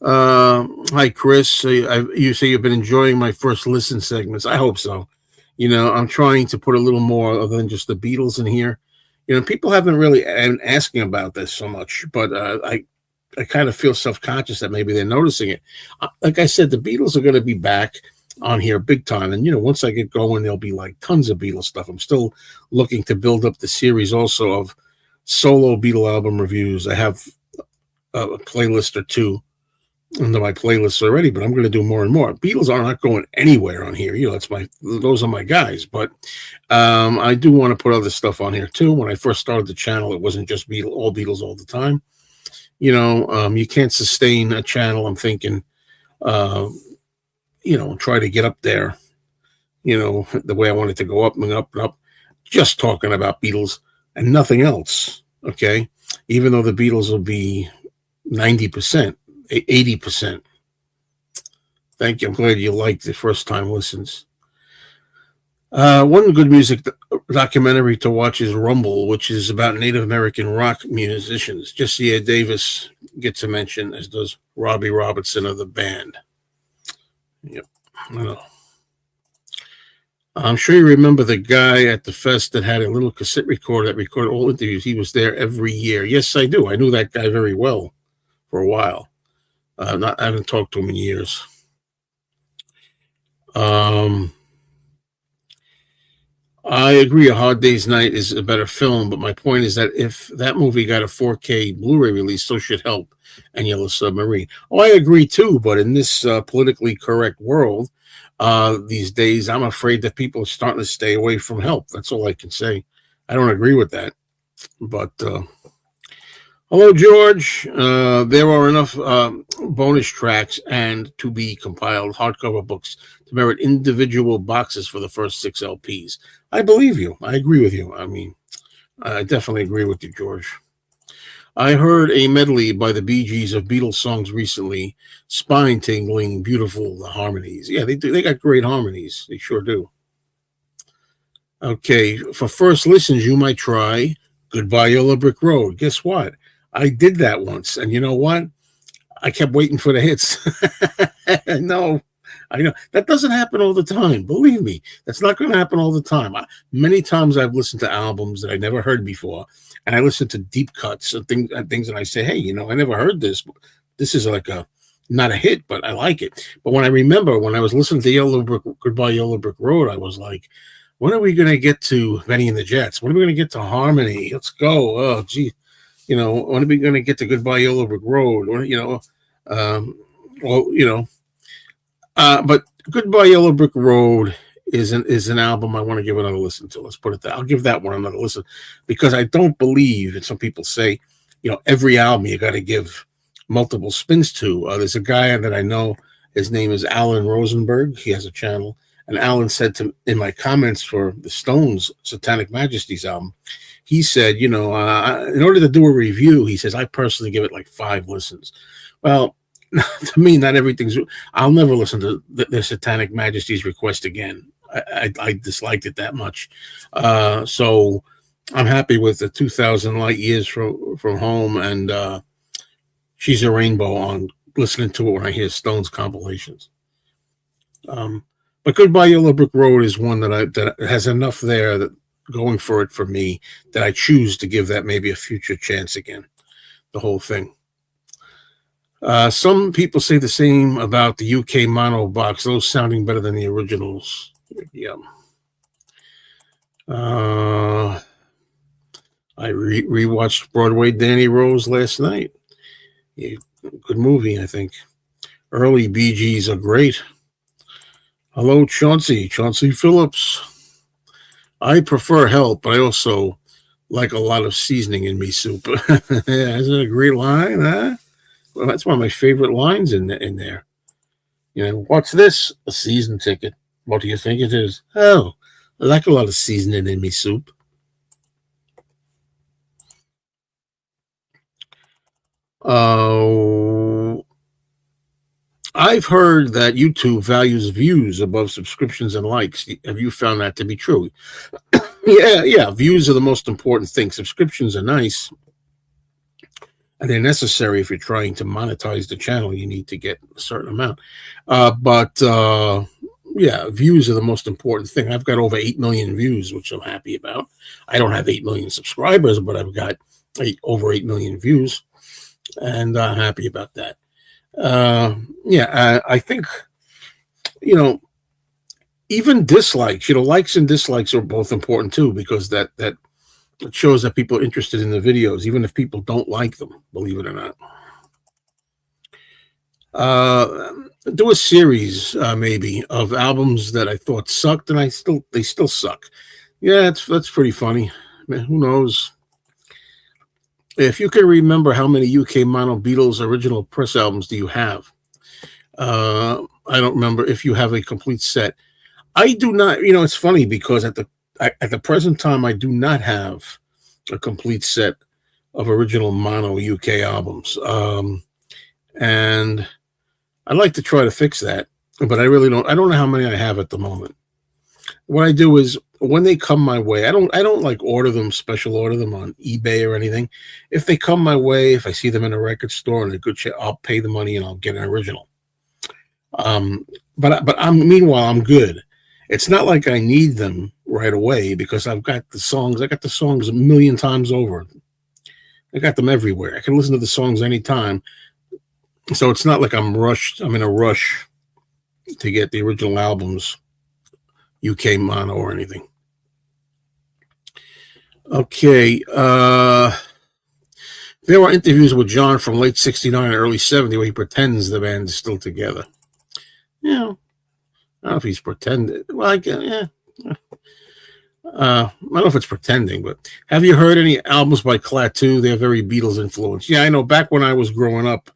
Hi, Chris. You say you've been enjoying my first listen segments. I hope so. You know, I'm trying to put a little more other than just the Beatles in here. You know, people haven't really been asking about this so much, but I kind of feel self-conscious that maybe they're noticing it. Like I said, the Beatles are going to be back on here big time. And, you know, once I get going, there'll be like tons of Beatles stuff. I'm still looking to build up the series also of solo Beatle album reviews. I have a playlist or two into my playlists already, but I'm going to do more and more. Beatles are not going anywhere on here. You know, those are my guys. But I do want to put other stuff on here too. When I first started the channel, it wasn't just all Beatles all the time. You know, you can't sustain a channel. I'm thinking, you know, try to get up there, you know, the way I want it to go up and up and up, just talking about Beatles and nothing else. Okay. Even though the Beatles will be 90%, 80%. Thank you. I'm glad you liked the first time listens. One good music documentary to watch is Rumble, which is about Native American rock musicians. Jesse Davis gets a mention, as does Robbie Robertson of the band. Yep. I know. I'm sure you remember the guy at the fest that had a little cassette recorder that recorded all interviews. He was there every year. Yes, I do. I knew that guy very well for a while. I haven't talked to him in years. I agree. A Hard Day's Night is a better film, but my point is that if that movie got a 4K Blu-ray release, so should Help and Yellow Submarine. Oh, I agree too. But in this politically correct world these days, I'm afraid that people are starting to stay away from Help. That's all I can say. I don't agree with that. But hello, George. There are enough bonus tracks and to be compiled hardcover books to merit individual boxes for the first 6 LPs. I believe you. I agree with you. I mean, I definitely agree with you, George. I heard a medley by the Bee Gees of Beatles songs recently. Spine-tingling, beautiful, the harmonies. Yeah, they do. They got great harmonies. They sure do. Okay, for first listens, you might try Goodbye Yellow Brick Road. Guess what? I did that once, and you know what? I kept waiting for the hits. No, I know that doesn't happen all the time. Believe me, that's not going to happen all the time. Many times I've listened to albums that I never heard before, and I listen to deep cuts and things, and I say, "Hey, I never heard this. This is like not a hit, but I like it." But when I was listening to Goodbye Yellow Brick Road, I was like, "When are we going to get to Benny and the Jets? When are we going to get to Harmony? Let's go!" Oh, gee. When are we going to get to Goodbye Yellow Brick Road? Or, but Goodbye Yellow Brick Road is an album I want to give another listen to. Let's put it that. I'll give that one another listen because I don't believe, and some people say, every album you got to give multiple spins to. There's a guy that I know. His name is Alan Rosenberg. He has a channel. And Alan said in my comments for the Stones' Satanic Majesties album, he said, in order to do a review, he says, I personally give it like 5 listens. Well, to me, not everything's. I'll never listen to the Satanic Majesty's request again. I disliked it that much. So I'm happy with the 2,000 Light Years from Home and She's a Rainbow on listening to it when I hear Stones compilations. But Goodbye Yellow Brick Road is one that has enough there that going for it for me that I choose to give that maybe a future chance again. The whole thing. Some people say the same about the UK mono box, those sounding better than the originals. Yeah. I rewatched Broadway Danny Rose last night. Yeah, good movie, I think. Early Bee Gees are great. Hello, Chauncey Phillips. I prefer Help, but I also like a lot of seasoning in me soup. Yeah, isn't it a great line, huh? Well, that's one of my favorite lines in there. What's this? A season ticket. What do you think it is? Oh, I like a lot of seasoning in me soup. I've heard that YouTube values views above subscriptions and likes. Have you found that to be true? Yeah. Views are the most important thing. Subscriptions are nice. And they're necessary if you're trying to monetize the channel. You need to get a certain amount. But views are the most important thing. I've got over 8 million views, which I'm happy about. I don't have 8 million subscribers, but I've got over 8 million views. And I'm happy about that. I think, even dislikes, likes and dislikes are both important too, because that it shows that people are interested in the videos, even if people don't like them, believe it or not. Do a series, maybe, of albums that I thought sucked, and they still suck. Yeah, that's pretty funny. Man, who knows? If you can remember how many UK Mono Beatles original press albums do you have? I don't remember if you have a complete set. I do not. It's funny because at the present time, I do not have a complete set of original mono UK albums. And I'd like to try to fix that, but I really don't. I don't know how many I have at the moment. what I do is when they come my way, I don't like special order them on eBay or anything. If they come my way, if I see them in a record store and a good shit, I'll pay the money and I'll get an original. Um, but I'm meanwhile I'm good. It's not like I need them right away because I've got the songs. I got the songs a million times over. I got them everywhere. I can listen to the songs anytime. So it's not like I'm rushed. I'm in a rush to get the original albums, UK mono or anything. Okay. There were interviews with John from late 69 and early 70 where he pretends the band is still together. Yeah. I don't know if he's pretending. Well, yeah. I don't know if it's pretending, but have you heard any albums by Klaatu? They're very Beatles influenced. Yeah, I know. Back when I was growing up,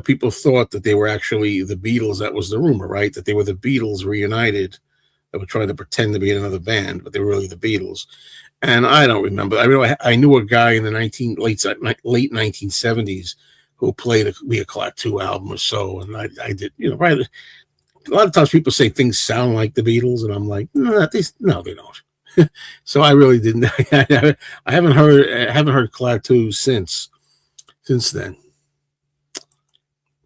people thought that they were actually the Beatles. That was the rumor, right? That they were the Beatles reunited that were trying to pretend to be another band, but they were really the Beatles. And I don't remember. I mean, I knew a guy in the late 1970s who played a Klaatu album or so, and I did. Right. A lot of times people say things sound like the Beatles, and I'm like, no, they don't. So I really didn't. I haven't heard Klaatu since then.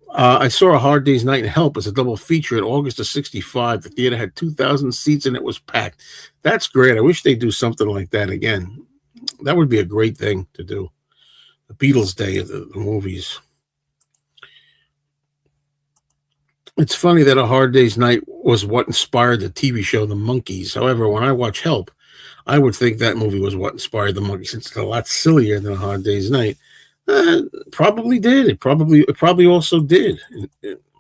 I saw A Hard Day's Night and Help as a double feature in August of '65. The theater had 2,000 seats and it was packed. That's great. I wish they'd do something like that again. That would be a great thing to do. The Beatles Day of the movies. It's funny that A Hard Day's Night was what inspired the TV show The Monkees. However, when I watch Help, I would think that movie was what inspired the Monkees, since it's a lot sillier than A Hard Day's Night. Probably did. It probably also did.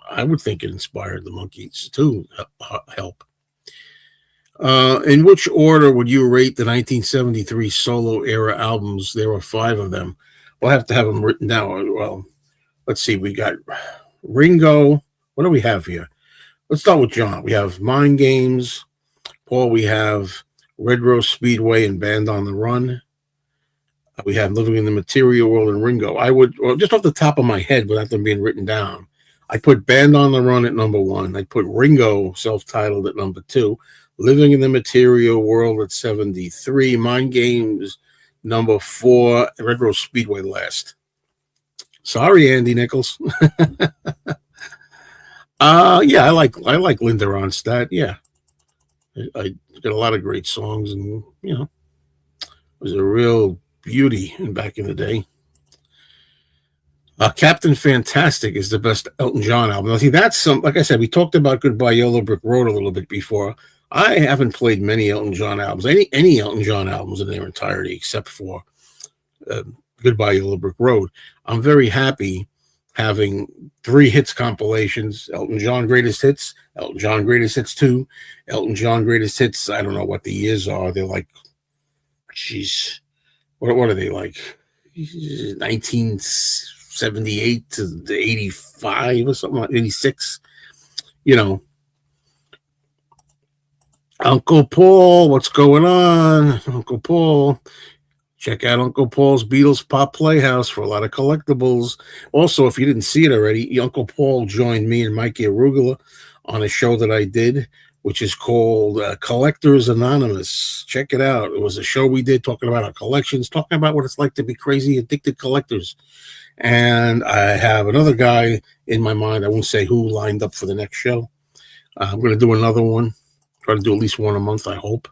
I would think it inspired the Monkees too. Help. In which order would you rate the 1973 solo era albums? There were 5 of them. We'll have to have them written down. Well, let's see. We got Ringo. What do we have here? Let's start with John. We have Mind Games. Paul, we have Red Rose Speedway and Band on the Run. We have Living in the Material World and Ringo. I would, just off the top of my head, without them being written down, I put Band on the Run at number 1. I put Ringo, self-titled, at number 2. Living in the Material World at 73. Mind Games, number 4. Red Rose Speedway last. Sorry, Andy Nichols. Yeah, I like Linda Ronstadt. Yeah, I got a lot of great songs, and it was a real beauty back in the day. Captain Fantastic is the best Elton John album. I think that's like I said, we talked about Goodbye Yellow Brick Road a little bit before. I haven't played many Elton John albums, any Elton John albums in their entirety, except for Goodbye Yellow Brick Road. I'm very happy having 3 hits compilations: Elton John Greatest Hits, Elton John Greatest Hits 2, Elton John Greatest Hits. I don't know what the years are. They're like, geez, what are they like? 1978 to 85 or something, like 86. Uncle Paul, what's going on? Uncle Paul. Check out Uncle Paul's Beatles Pop Playhouse for a lot of collectibles. Also, if you didn't see it already, Uncle Paul joined me and Mikey Arugula on a show that I did, which is called Collectors Anonymous. Check it out. It was a show we did talking about our collections, talking about what it's like to be crazy, addicted collectors. And I have another guy in my mind, I won't say who, lined up for the next show. I'm going to do another one. Try to do at least one a month, I hope.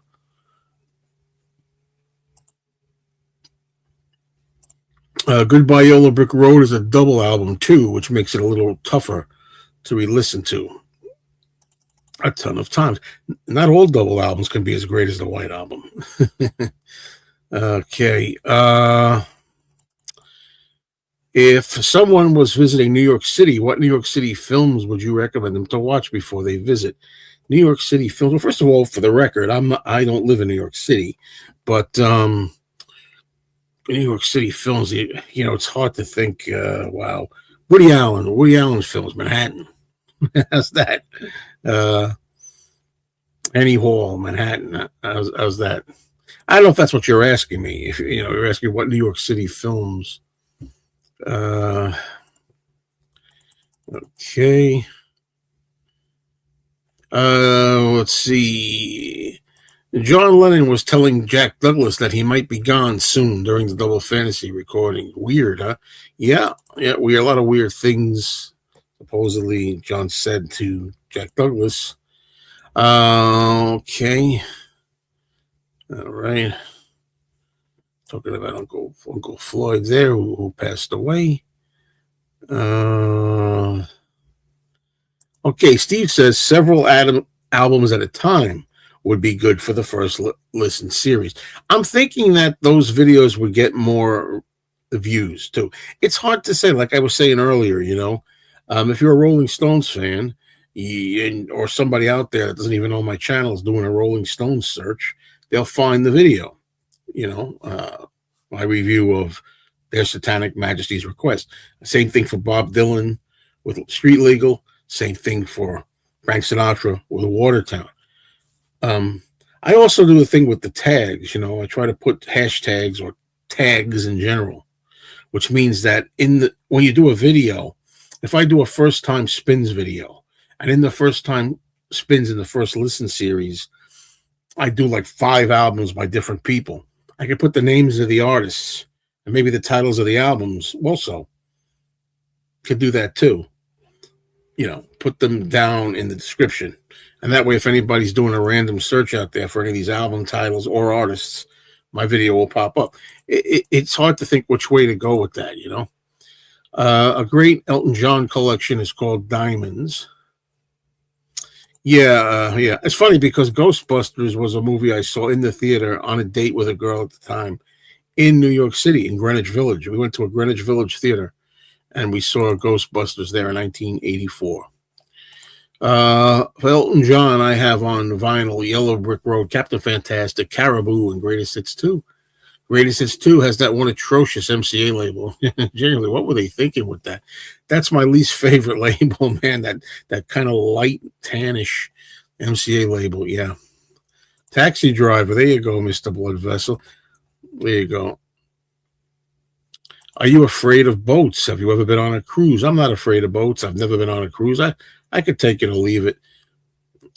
Goodbye Yellow Brick Road is a double album too, which makes it a little tougher to re-listen to a ton of times. Not all double albums can be as great as the White Album. Okay. If someone was visiting New York City, what New York City films would you recommend them to watch before they visit? New York City films. Well, first of all, for the record, I don't live in New York City, but New York City films. It's hard to think. Wow, Woody Allen's films, Manhattan. How's that? Annie Hall, Manhattan. How's that? I don't know if that's what you're asking me. If you're asking what New York City films. Okay. Let's see. John Lennon was telling Jack Douglas that he might be gone soon during the Double Fantasy recording. Weird, huh? Yeah, we a lot of weird things. Supposedly, John said to Jack Douglas. Okay, all right. Talking about Uncle Floyd there, who passed away. Okay, Steve says several albums at a time would be good for the first listen series. I'm thinking that those videos would get more views too. It's hard to say, like I was saying earlier, if you're a Rolling Stones fan or somebody out there that doesn't even know my channel is doing a Rolling Stones search, they'll find the video, my review of Their Satanic Majesty's Request. Same thing for Bob Dylan with Street Legal. Same thing for Frank Sinatra with Watertown. I also do a thing with the tags. I try to put hashtags or tags in general, which means that when you do a video, if I do a first time spins video, and in the first time spins in the first listen series, I do like 5 albums by different people. I could put the names of the artists and maybe the titles of the albums also. Could do that too. Put them down in the description. And that way, if anybody's doing a random search out there for any of these album titles or artists, my video will pop up. It's hard to think which way to go with that, A great Elton John collection is called Diamonds. Yeah. It's funny because Ghostbusters was a movie I saw in the theater on a date with a girl at the time in New York City, in Greenwich Village. We went to a Greenwich Village theater, and we saw Ghostbusters there in 1984. For Elton John, I have on vinyl Yellow Brick Road, Captain Fantastic, Caribou, and Greatest Hits 2. Greatest Hits 2 has that one atrocious MCA label. Genuinely, what were they thinking with that? That's my least favorite label, man. That kind of light, tannish MCA label, yeah. Taxi Driver, there you go, Mr. Blood Vessel. There you go. Are you afraid of boats? Have you ever been on a cruise? I'm not afraid of boats. I've never been on a cruise. I could take it or leave it.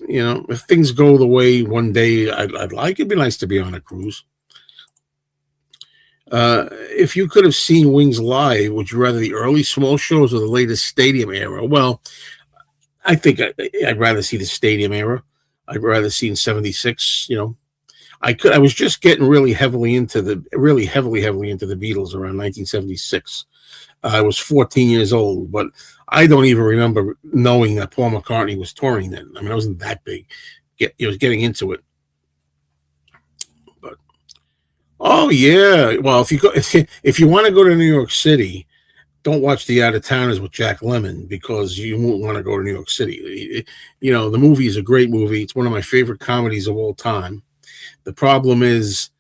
If things go the way one day I'd like, it'd be nice to be on a cruise. If you could have seen Wings live, would you rather the early small shows or the latest stadium era? Well, I think I'd rather see the stadium era. I'd rather see in 76, I was just getting really heavily into the Beatles around 1976. I was 14 years old, but I don't even remember knowing that Paul McCartney was touring then. I mean, I wasn't that big. He was getting into it. But oh yeah, well, if you want to go to New York City, don't watch The Out of Towners with Jack Lemmon because you won't want to go to New York City. The movie is a great movie. It's one of my favorite comedies of all time. The problem is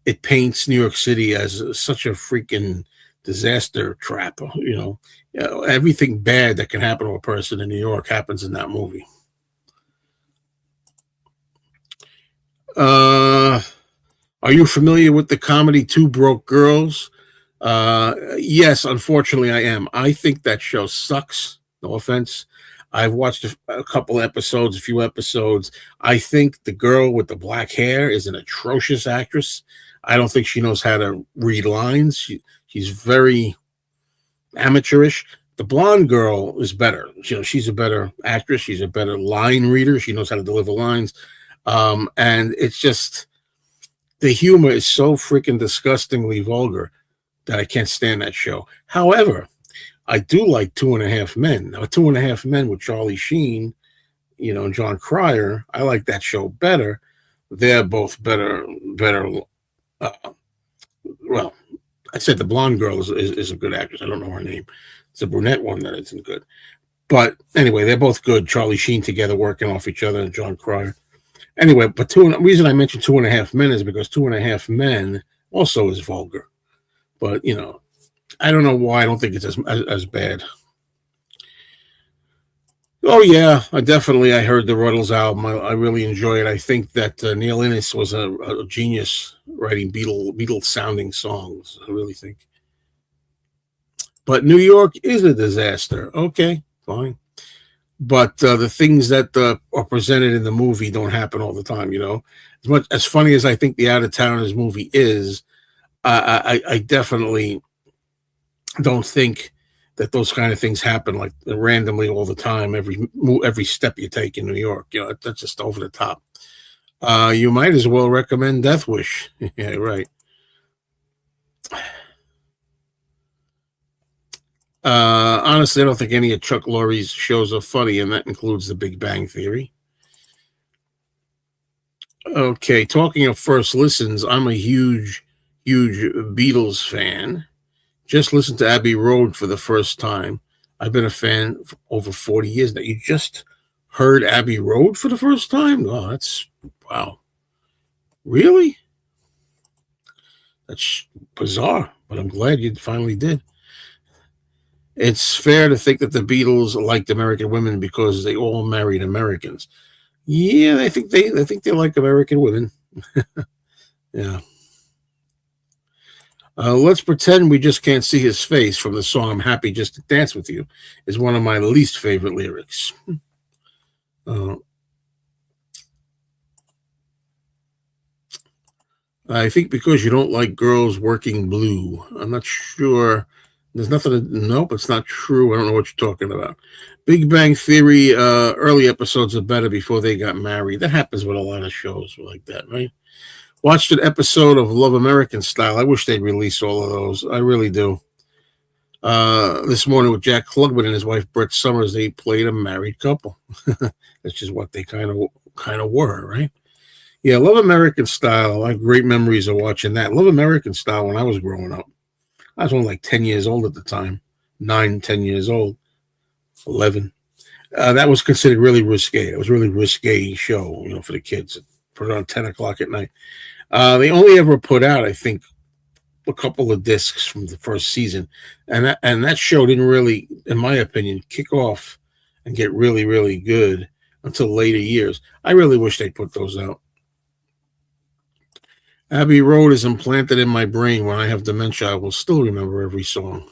it paints New York City as such a freaking disaster trap. Everything bad that can happen to a person in New York happens in that movie. Are you familiar with the comedy Two Broke Girls? Yes, unfortunately I am. I think that show sucks. No offense. I've watched a few episodes. I think the girl with the black hair is an atrocious actress. I don't think she knows how to read lines. She's very amateurish. The blonde girl is better. She's a better actress. She's a better line reader. She knows how to deliver lines. And it's just, the humor is so freaking disgustingly vulgar that I can't stand that show. However, I do like 2.5 Men. Now, 2.5 Men with Charlie Sheen, and John Cryer, I like that show better. They're both better. Well, I said the blonde girl is a good actress. I don't know her name. It's the brunette one that isn't good. But anyway, they're both good. Charlie Sheen together working off each other and John Cryer. Anyway, but the reason I mentioned 2.5 Men is because 2.5 Men also is vulgar. But, I don't know why I don't think it's as bad. Oh, yeah, I heard the Ruddles album. I really enjoy it. I think that Neil Innes was a genius writing Beatles-sounding songs, I really think. But New York is a disaster. Okay, fine. But the things that are presented in the movie don't happen all the time, As funny as I think the Out of Towners movie is, I definitely don't think that those kind of things happen like randomly all the time. Every step you take in New York, that's just over the top. You might as well recommend Death Wish. Yeah, right. Honestly, I don't think any of Chuck Lorre's shows are funny, and that includes The Big Bang Theory. Okay, talking of first listens, I'm a huge Beatles fan. Just listened to Abbey Road for the first time. I've been a fan for over 40 years now. You just heard Abbey Road for the first time? Oh, that's wow. Really? That's bizarre, but I'm glad you finally did. It's fair to think that the Beatles liked American women because they all married Americans. Yeah, I think they like American women. Yeah. Let's pretend we just can't see his face from the song I'm Happy Just to Dance With You is one of my least favorite lyrics. Uh, I think because you don't like girls working blue. I'm not sure. There's nothing to, nope, it's not true. I don't know what you're talking about. Big Bang Theory, early episodes are better before they got married. That happens with a lot of shows like that, right? Watched an episode of Love American Style. I wish they'd release all of those. I really do. This morning with Jack Klugman and his wife Brett Summers, they played a married couple. That's just what they kind of were, right? Yeah, Love American Style. I have great memories of watching that. Love American Style when I was growing up. I was only like 10 years old at the time. 9, 10 years old. 11. That was considered really risque. It was a really risque show, for the kids. Put it on 10 o'clock at night. They only ever put out, I think, a couple of discs from the first season. And that show didn't really, in my opinion, kick off and get really, really good until later years. I really wish they'd put those out. Abbey Road is implanted in my brain. When I have dementia, I will still remember every song.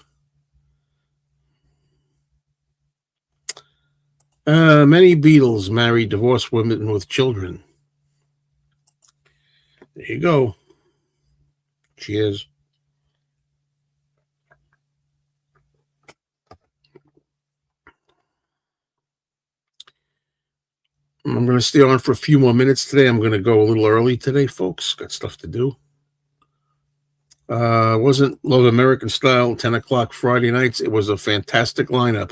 Many Beatles married divorced women with children. There you go. Cheers. I'm going to stay on for a few more minutes today. I'm going to go a little early today, folks. Got stuff to do. Wasn't Love American Style 10 o'clock Friday nights. It was a fantastic lineup.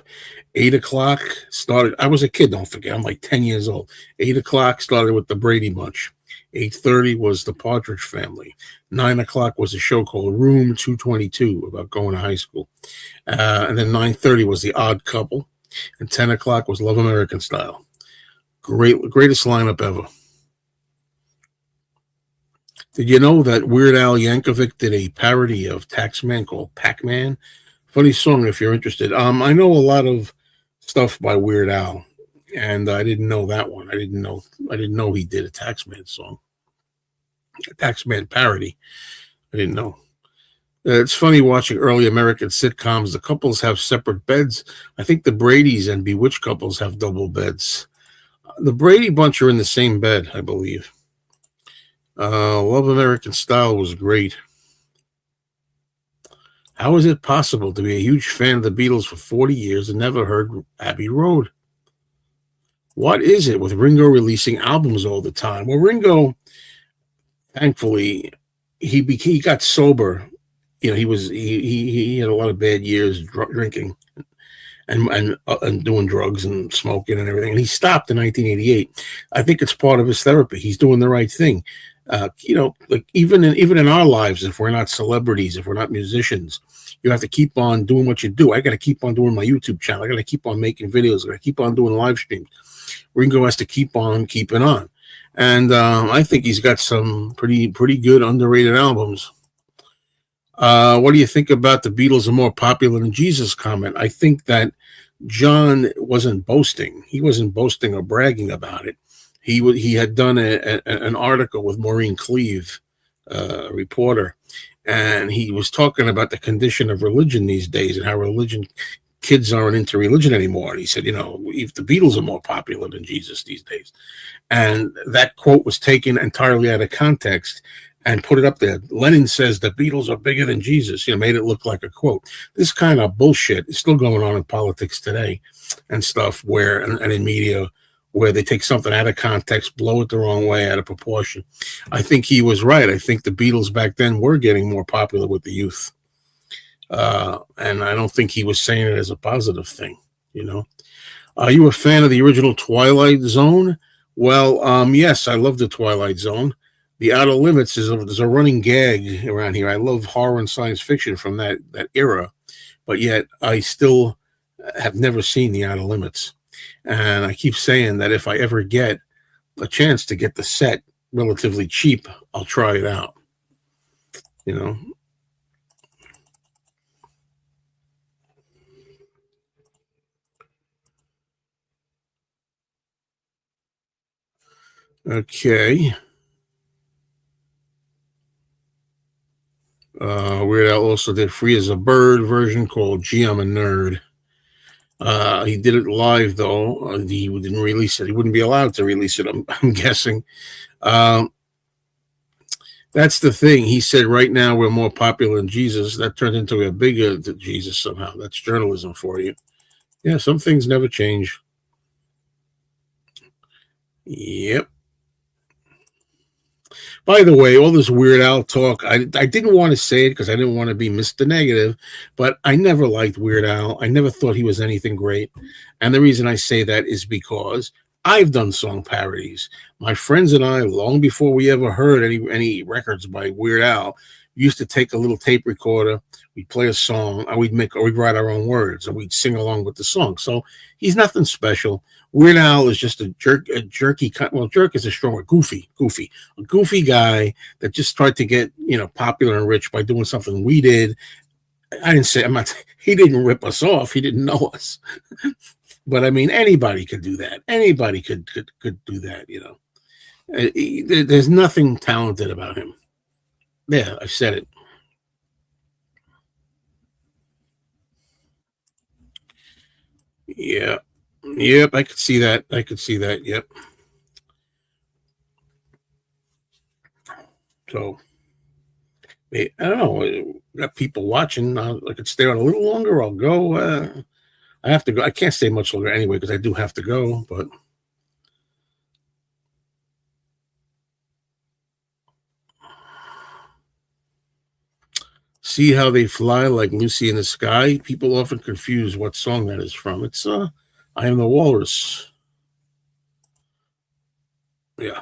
8 o'clock started. I was a kid, don't forget. I'm like 10 years old. 8 o'clock started with the Brady Bunch. 8:30 was the Partridge Family. 9 o'clock was a show called Room 222 about going to high school. And then 9:30 was The Odd Couple. And 10 o'clock was Love American Style. Greatest lineup ever. Did you know that Weird Al Yankovic did a parody of Taxman called Pac-Man? Funny song if you're interested. I know a lot of stuff by Weird Al, and I didn't know that one. I didn't know he did a Taxman song, a Taxman parody. I didn't know. It's funny watching early American sitcoms. The couples have separate beds. I think the Brady's and Bewitched couples have double beds. The Brady Bunch are in the same bed, I believe. Love American Style was great. How is it possible to be a huge fan of the Beatles for 40 years and never heard Abbey Road? What is it with Ringo releasing albums all the time? Well, Ringo, thankfully, he got sober. He had a lot of bad years drinking and doing drugs and smoking and everything. And he stopped in 1988. I think it's part of his therapy. He's doing the right thing. Like even in our lives, if we're not celebrities, if we're not musicians, you have to keep on doing what you do. I got to keep on doing my YouTube channel. I got to keep on making videos. I got to keep on doing live streams. Ringo has to keep on keeping on. And I think he's got some pretty good underrated albums. What do you think about the Beatles are more popular than Jesus comment? I think that John wasn't boasting. He wasn't boasting or bragging about it. He had done an article with Maureen Cleave, a reporter, and he was talking about the condition of religion these days and how religion kids aren't into religion anymore. And he said, if the Beatles are more popular than Jesus these days. And that quote was taken entirely out of context and put it up there. Lennon says the Beatles are bigger than Jesus, made it look like a quote. This kind of bullshit is still going on in politics today and stuff and in media, where they take something out of context, blow it the wrong way, out of proportion. I think he was right. I think the Beatles back then were getting more popular with the youth. And I don't think he was saying it as a positive thing, Are you a fan of the original Twilight Zone? Well, yes, I love the Twilight Zone. The Outer Limits is a running gag around here. I love horror and science fiction from that era, but yet I still have never seen the Outer Limits. And I keep saying that if I ever get a chance to get the set relatively cheap, I'll try it out. Okay. Weird Al also did Free as a Bird version called Gee, I'm a Nerd. He did it live, though. He didn't release it. He wouldn't be allowed to release it, I'm guessing. That's the thing. He said right now we're more popular than Jesus. That turned into a bigger Jesus somehow. That's journalism for you. Yeah, some things never change. Yep. By the way, all this Weird Al talk, I didn't want to say it because I didn't want to be Mr. Negative, but I never liked Weird Al. I never thought he was anything great. And the reason I say that is because I've done song parodies. My friends and I, long before we ever heard any records by Weird Al, used to take a little tape recorder, we'd play a song, and we'd write our own words, and we'd sing along with the song. So he's nothing special. Weird Al is just a jerky. Well, jerk is a strong word. Goofy, a goofy guy that just tried to get popular and rich by doing something we did. I didn't say he didn't rip us off. He didn't know us, but I mean anybody could do that. Anybody could do that. There's nothing talented about him. Yeah, I said it. Yeah. Yep, I could see that. Yep. So, I don't know. Got people watching. I could stay on a little longer. I'll go. I have to go. I can't stay much longer anyway because I do have to go. But See How They Fly Like Lucy in the Sky. People often confuse what song that is from. It's I Am the Walrus. Yeah.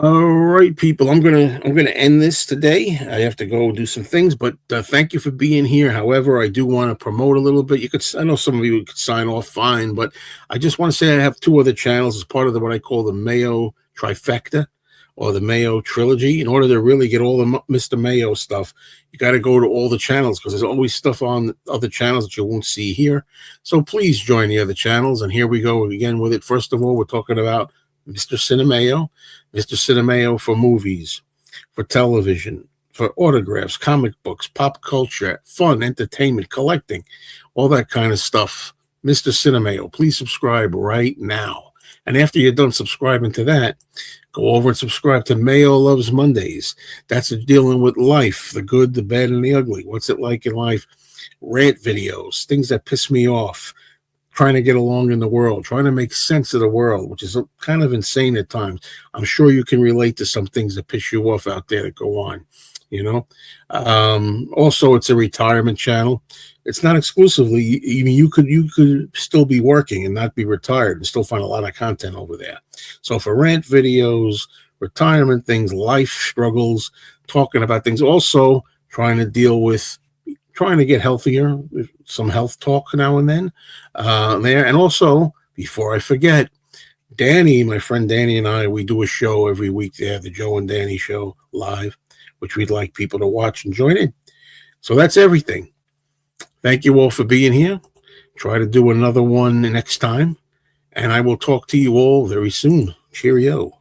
All right, people. I'm gonna end this today. I have to go do some things, but thank you for being here. However, I do want to promote a little bit. I know some of you could sign off fine, but I just want to say I have two other channels as part of what I call the Mayo trifecta or the Mayo trilogy. In order to really get all the Mr. Mayo stuff, you got to go to all the channels because there's always stuff on other channels that you won't see here. So please join the other channels. And here we go again with it. First of all, we're talking about Mr. Cinemayo. Mr. Cinemayo for movies, for television, for autographs, comic books, pop culture, fun, entertainment, collecting, all that kind of stuff. Mr. Cinemayo, please subscribe right now. And after you're done subscribing to that, go over and subscribe to Mayo Loves Mondays. That's dealing with life, the good, the bad, and the ugly. What's it like in life? Rant videos, things that piss me off, trying to get along in the world, trying to make sense of the world, which is kind of insane at times. I'm sure you can relate to some things that piss you off out there that go on, Also, it's a retirement channel. It's not exclusively. You could still be working and not be retired and still find a lot of content over there. So for rant videos, retirement things, life struggles, talking about things, also trying to deal with trying to get healthier, some health talk now and then there. And also, before I forget, Danny, my friend Danny and I, we do a show every week there, the Joe and Danny Show live, which we'd like people to watch and join in. So that's everything. Thank you all for being here. Try to do another one next time. and I will talk to you all very soon. Cheerio.